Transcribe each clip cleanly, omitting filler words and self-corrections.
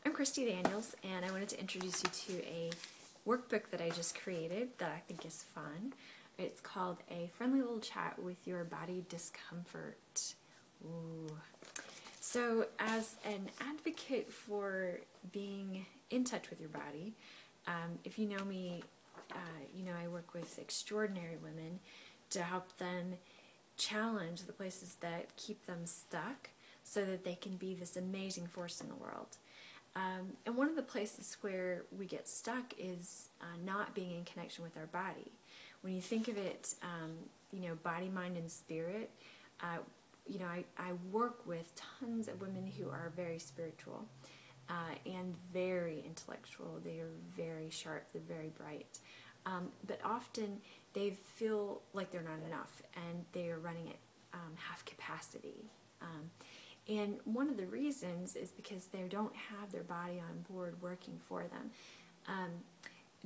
I'm Christi Daniels, and I wanted to introduce you to a workbook that I just created that I think is fun. It's called A Friendly Little Chat with Your Body Discomfort. Ooh. So as an advocate for being in touch with your body, if you know me, you know I work with extraordinary women to help them challenge the places that keep them stuck so that they can be this amazing force in the world. And one of the places where we get stuck is not being in connection with our body. When you think of it, you know, body, mind, and spirit, you know, I work with tons of women who are very spiritual and very intellectual. They are very sharp, they're very bright. But often they feel like they're not enough and they are running at half capacity. And one of the reasons is because they don't have their body on board working for them.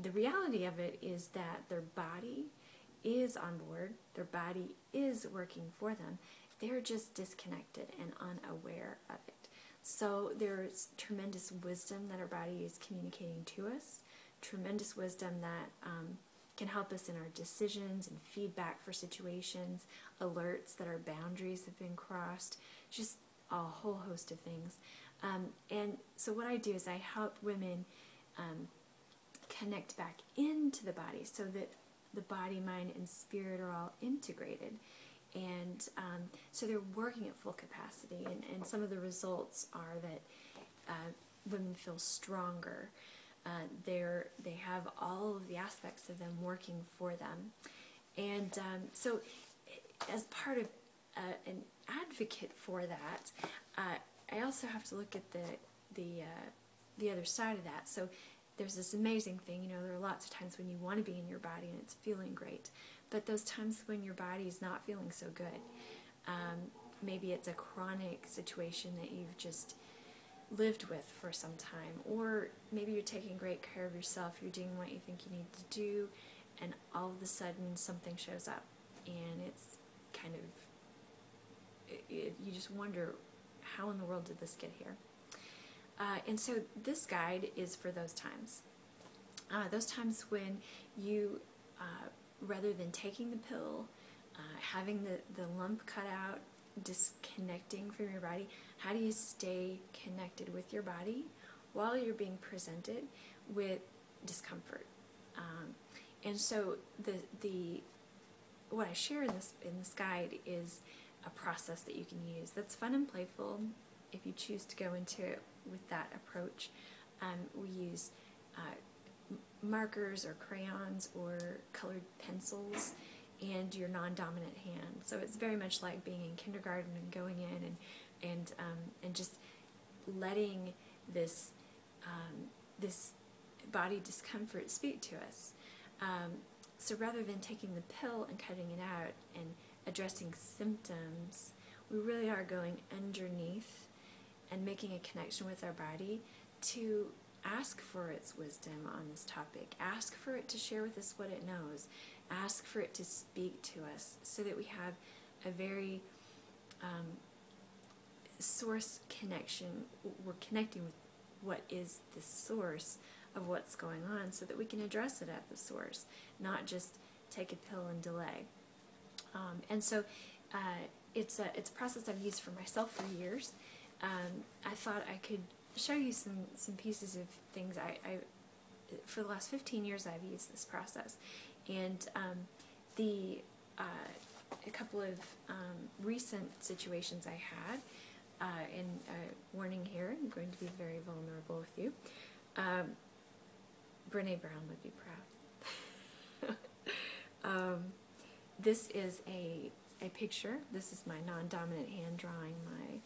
The reality of it is that their body is on board, their body is working for them. They're just disconnected and unaware of it. So there's tremendous wisdom that our body is communicating to us, tremendous wisdom that can help us in our decisions and feedback for situations, alerts that our boundaries have been crossed, just a whole host of things. And so what I do is I help women connect back into the body so that the body, mind, and spirit are all integrated. And so they're working at full capacity. And some of the results are that women feel stronger. They have all of the aspects of them working for them. And so as part of an advocate for that, I also have to look at the other side of that. So there's this amazing thing, you know, there are lots of times when you want to be in your body and it's feeling great, but those times when your body is not feeling so good, maybe it's a chronic situation that you've just lived with for some time, or maybe you're taking great care of yourself, you're doing what you think you need to do, and all of a sudden something shows up, and it's kind of, you just wonder, how in the world did this get here? And so this guide is for those times. Those times when you, rather than taking the pill, having the lump cut out, disconnecting from your body, how do you stay connected with your body while you're being presented with discomfort? And so what I share in this guide is a process that you can use that's fun and playful if you choose to go into it with that approach. We use markers or crayons or colored pencils and your non-dominant hand. So it's very much like being in kindergarten and going in and just letting this this body discomfort speak to us. So rather than taking the pill and cutting it out and addressing symptoms, we really are going underneath and making a connection with our body to ask for its wisdom on this topic, ask for it to share with us what it knows, ask for it to speak to us so that we have a very source connection. We're connecting with what is the source of what's going on so that we can address it at the source, not just take a pill and delay. And so it's a process I've used for myself for years. I thought I could show you some pieces of things. For the last 15 years I've used this process, and a couple of recent situations I had, and warning here, I'm going to be very vulnerable with you. Brene Brown would be proud. This is a picture. This is my non-dominant hand drawing my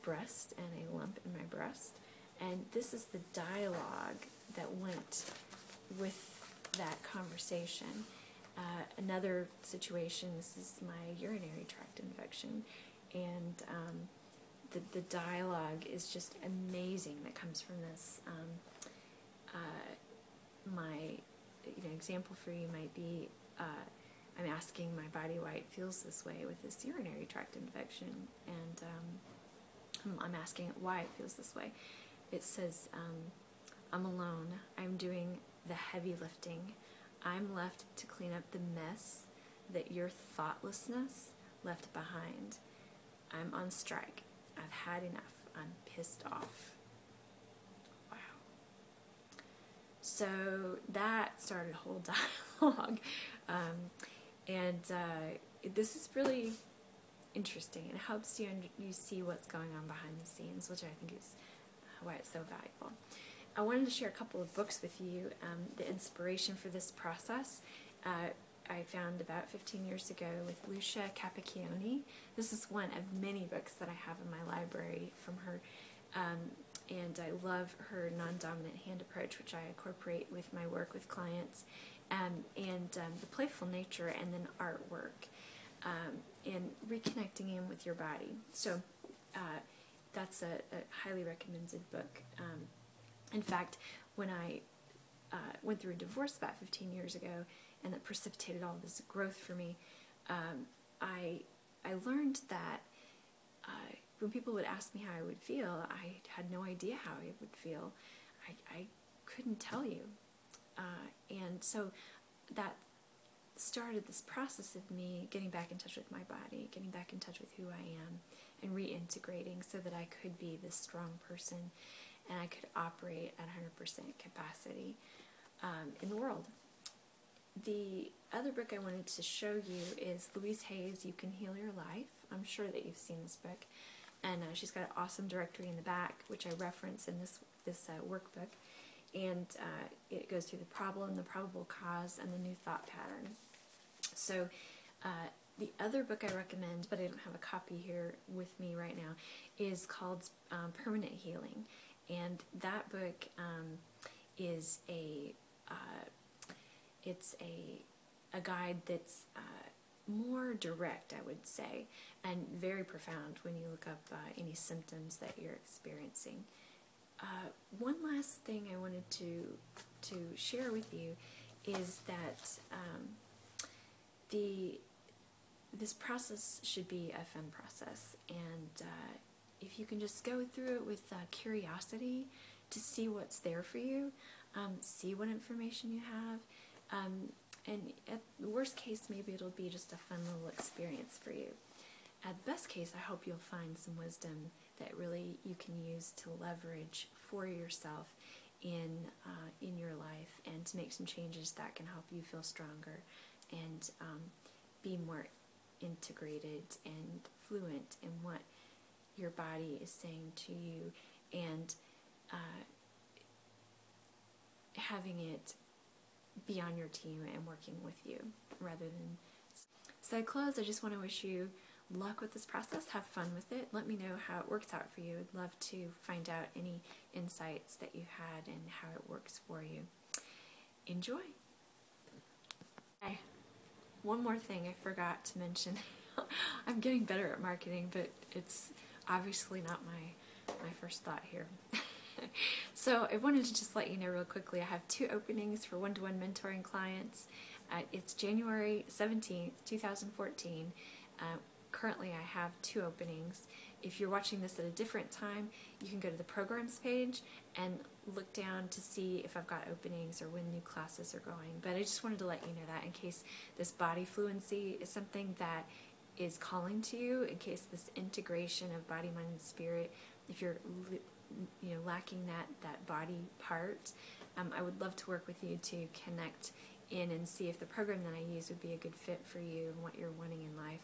breast and a lump in my breast. And this is the dialogue that went with that conversation. Another situation, this is my urinary tract infection, and the dialogue is just amazing that comes from this. My example for you might be, I'm asking my body why it feels this way with this urinary tract infection, and I'm asking it why it feels this way. it says, I'm alone. I'm doing the heavy lifting. I'm left to clean up the mess that your thoughtlessness left behind. I'm on strike. I've had enough. I'm pissed off. Wow. So that started a whole dialogue. This is really interesting. It helps you see what's going on behind the scenes, which I think is why it's so valuable. I wanted to share a couple of books with you. The inspiration for this process I found about 15 years ago with Lucia Capacchione. This is one of many books that I have in my library from her, and I love her non-dominant hand approach, which I incorporate with my work with clients, and the playful nature, and then artwork, and reconnecting in with your body. So that's a highly recommended book. In fact, when I went through a divorce about 15 years ago, and that precipitated all this growth for me, I learned that when people would ask me how I would feel, I had no idea how I would feel. I couldn't tell you. And so that started this process of me getting back in touch with my body, getting back in touch with who I am, and reintegrating so that I could be this strong person and I could operate at 100% capacity in the world. The other book I wanted to show you is Louise Hay's You Can Heal Your Life. I'm sure that you've seen this book. And she's got an awesome directory in the back, which I reference in this workbook. And it goes through the problem, the probable cause, and the new thought pattern. So the other book I recommend, but I don't have a copy here with me right now, is called Permanent Healing. And that book is it's a guide that's more direct, I would say, and very profound when you look up any symptoms that you're experiencing. One last thing I wanted to share with you is that this process should be a fun process, and if you can just go through it with curiosity to see what's there for you, see what information you have, and at the worst case, maybe it'll be just a fun little experience for you. At the best case, I hope you'll find some wisdom that really you can use to leverage for yourself in your life, and to make some changes that can help you feel stronger and be more integrated and fluent in what your body is saying to you, and having it be on your team and working with you rather than... So to close, I just want to wish you luck with this process. Have fun with it. Let me know how it works out for you. I'd love to find out any insights that you've had and how it works for you. Enjoy. Hey, one more thing I forgot to mention. I'm getting better at marketing, but it's obviously not my first thought here. So I wanted to just let you know real quickly, I have 2 openings for one-to-one mentoring clients. It's January 17th, 2014. Currently I have 2 openings. If you're watching this at a different time, you can go to the programs page and look down to see if I've got openings or when new classes are going. But I just wanted to let you know that in case this body fluency is something that is calling to you, in case this integration of body, mind, and spirit, if you're lacking that body part, I would love to work with you to connect in and see if the program that I use would be a good fit for you and what you're wanting in life.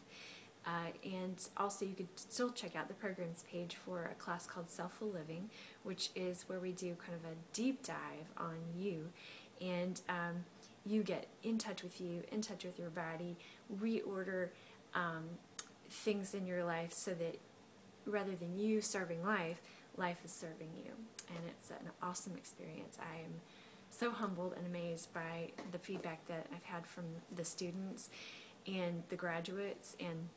And also you could still check out the programs page for a class called Selfful Living, which is where we do kind of a deep dive on you, and you get in touch with you, in touch with your body, reorder things in your life so that rather than you serving life, life is serving you. And it's an awesome experience. I am so humbled and amazed by the feedback that I've had from the students and the graduates, and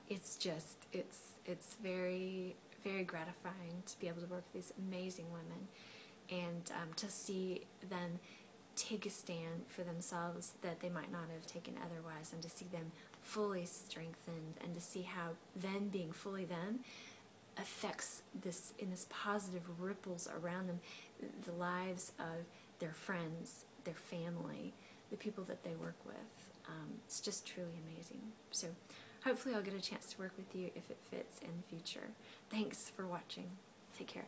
it's very, very gratifying to be able to work with these amazing women, and to see them take a stand for themselves that they might not have taken otherwise, and to see them fully strengthened, and to see how them being fully them affects this in this positive ripples around them, the lives of their friends, their family, the people that they work with. It's just truly amazing. So hopefully I'll get a chance to work with you if it fits in the future. Thanks for watching. Take care.